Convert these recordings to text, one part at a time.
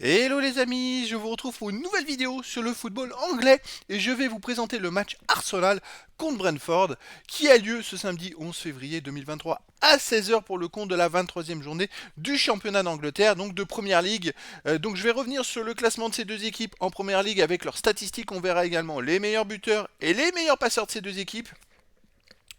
Hello les amis, je vous retrouve pour une nouvelle vidéo sur le football anglais et je vais vous présenter le match Arsenal contre Brentford qui a lieu ce samedi 11 février 2023 à 16h pour le compte de la 23e journée du championnat d'Angleterre, donc de Première Ligue. Donc je vais revenir sur le classement de ces deux équipes en Première Ligue avec leurs statistiques, on verra également les meilleurs buteurs et les meilleurs passeurs de ces deux équipes.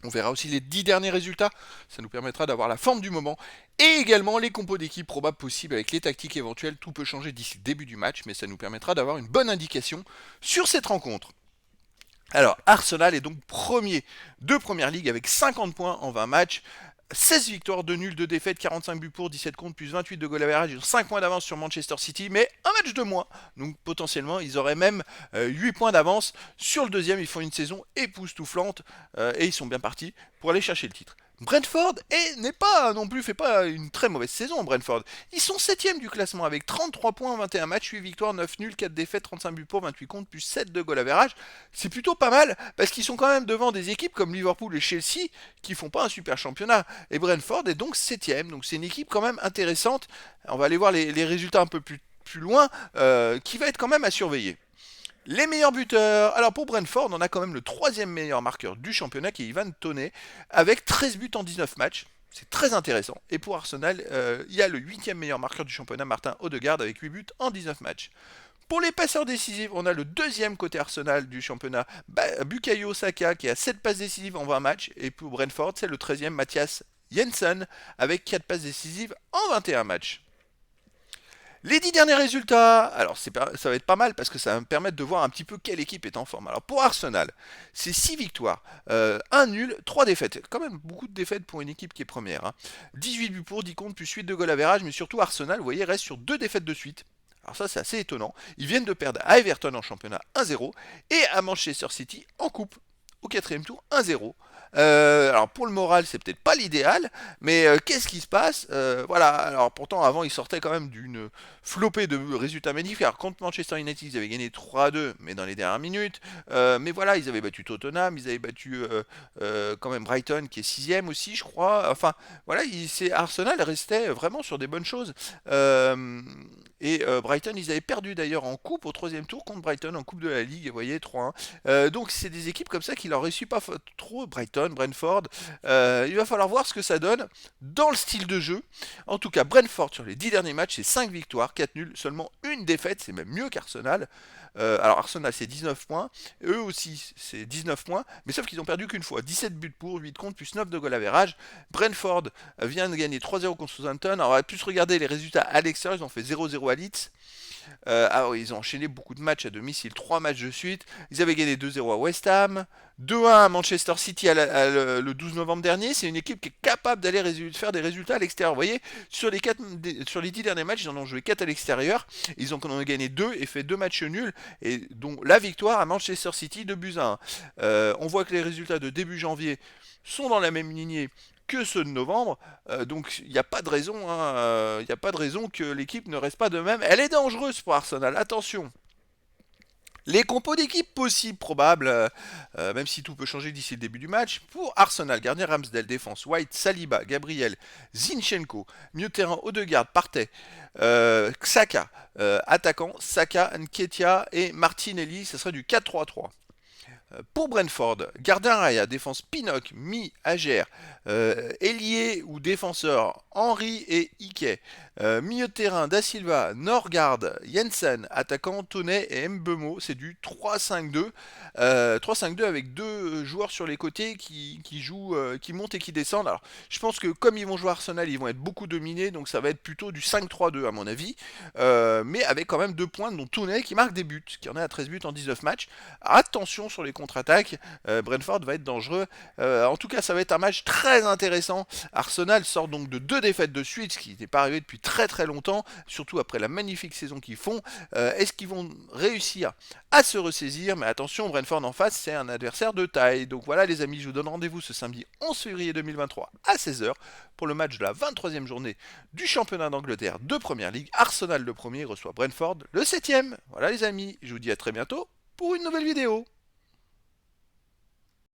On verra aussi les 10 derniers résultats, ça nous permettra d'avoir la forme du moment. Et également les compos d'équipe probables possibles avec les tactiques éventuelles. Tout peut changer d'ici le début du match, mais ça nous permettra d'avoir une bonne indication sur cette rencontre. Alors, Arsenal est donc premier de Première Ligue avec 50 points en 20 matchs. 16 victoires, 2 nuls, 2 défaites, 45 buts pour, 17 contre, plus 28 de goal average. Ils ont 5 points d'avance sur Manchester City, mais un match de moins. Donc potentiellement, ils auraient même 8 points d'avance sur le deuxième. Ils font une saison époustouflante et ils sont bien partis pour aller chercher le titre. Brentford n'est pas non plus, fait pas une très mauvaise saison. Brentford, ils sont 7ème du classement avec 33 points en 21 matchs, 8 victoires, 9 nuls, 4 défaites, 35 buts pour, 28 contre, plus 7 de goal average. C'est plutôt pas mal parce qu'ils sont quand même devant des équipes comme Liverpool et Chelsea qui font pas un super championnat. Et Brentford est donc 7ème, donc c'est une équipe quand même intéressante. On va aller voir les résultats un peu plus loin, qui va être quand même à surveiller. Les meilleurs buteurs. Alors pour Brentford, on a quand même le troisième meilleur marqueur du championnat qui est Ivan Toney avec 13 buts en 19 matchs. C'est très intéressant. Et pour Arsenal, il y a le huitième meilleur marqueur du championnat, Martin Odegaard, avec 8 buts en 19 matchs. Pour les passeurs décisifs, on a le deuxième côté Arsenal du championnat, Bukayo Saka, qui a 7 passes décisives en 20 matchs. Et pour Brentford, c'est le treizième Mathias Jensen, avec 4 passes décisives en 21 matchs. Les 10 derniers résultats, alors ça va être pas mal parce que ça va me permettre de voir un petit peu quelle équipe est en forme. Alors pour Arsenal, c'est 6 victoires, 1 nul, 3 défaites. Quand même beaucoup de défaites pour une équipe qui est première. 18 buts pour, 10 contre, plus 8 de goal average, mais surtout Arsenal, vous voyez, reste sur 2 défaites de suite. Alors ça c'est assez étonnant. Ils viennent de perdre à Everton en championnat 1-0 et à Manchester City en coupe au quatrième tour 1-0. Alors pour le moral, c'est peut-être pas l'idéal, mais qu'est-ce qui se passe? Voilà, alors pourtant avant ils sortaient quand même d'une flopée de résultats magnifiques. Alors contre Manchester United, ils avaient gagné 3-2, mais dans les dernières minutes. Mais voilà, ils avaient battu Tottenham, ils avaient battu quand même Brighton qui est sixième aussi, je crois. Enfin voilà, Arsenal restait vraiment sur des bonnes choses. Brighton, ils avaient perdu d'ailleurs en coupe au troisième tour contre Brighton en coupe de la Ligue, vous voyez, 3-1. Donc c'est des équipes comme ça qui leur réussit pas trop, Brighton, Brentford. Il va falloir voir ce que ça donne dans le style de jeu. En tout cas, Brentford sur les 10 derniers matchs, c'est 5 victoires, 4 nuls, seulement une défaite, c'est même mieux qu'Arsenal. Alors Arsenal c'est 19 points, eux aussi c'est 19 points, mais sauf qu'ils ont perdu qu'une fois, 17 buts pour, 8 contre, plus 9 de goal average. Brentford vient de gagner 3-0 contre Southampton, alors on va plus regarder les résultats à l'extérieur, ils ont fait 0-0 à Leeds. Alors ils ont enchaîné beaucoup de matchs à domicile, 3 matchs de suite. Ils avaient gagné 2-0 à West Ham, 2-1 à Manchester City le 12 novembre dernier. C'est une équipe qui est capable d'aller faire des résultats à l'extérieur. Vous voyez, sur les 10 derniers matchs, ils en ont joué 4 à l'extérieur. Ils en ont gagné 2 et fait 2 matchs nuls. Et donc la victoire à Manchester City de buts à 1. On voit que les résultats de début janvier sont dans la même lignée que ceux de novembre. Donc il n'y a pas de raison, il n'y a pas de raison que l'équipe ne reste pas de même. Elle est dangereuse pour Arsenal, attention. Les compos d'équipe possibles, probables, même si tout peut changer d'ici le début du match. Pour Arsenal, gardien Ramsdale, défense White, Saliba, Gabriel, Zinchenko, milieu de terrain Odegaard, Partey, Saka, attaquant Saka, Nketiah et Martinelli, ce serait du 4-3-3. Pour Brentford, gardien Raya, défense Pinnock, Mi, Ager, ailier ou défenseur Henry et Ike, milieu de terrain Da Silva, Norgard, Jensen, attaquant Toney et Mbemo, c'est du 3-5-2. 3-5-2 avec deux joueurs sur les côtés qui jouent, qui montent et qui descendent. Alors, je pense que comme ils vont jouer Arsenal, ils vont être beaucoup dominés, donc ça va être plutôt du 5-3-2 à mon avis, mais avec quand même deux points dont Toney qui marque des buts, qui en est à 13 buts en 19 matchs. Attention sur les contre-attaque, Brentford va être dangereux. En tout cas, ça va être un match très intéressant. Arsenal sort donc de 2 défaites de suite, ce qui n'est pas arrivé depuis très très longtemps, surtout après la magnifique saison qu'ils font. Est-ce qu'ils vont réussir à se ressaisir? Mais attention, Brentford en face, c'est un adversaire de taille. Donc voilà les amis, je vous donne rendez-vous ce samedi 11 février 2023 à 16h pour le match de la 23e journée du championnat d'Angleterre de Première Ligue. Arsenal le premier reçoit Brentford le 7e. Voilà les amis, je vous dis à très bientôt pour une nouvelle vidéo.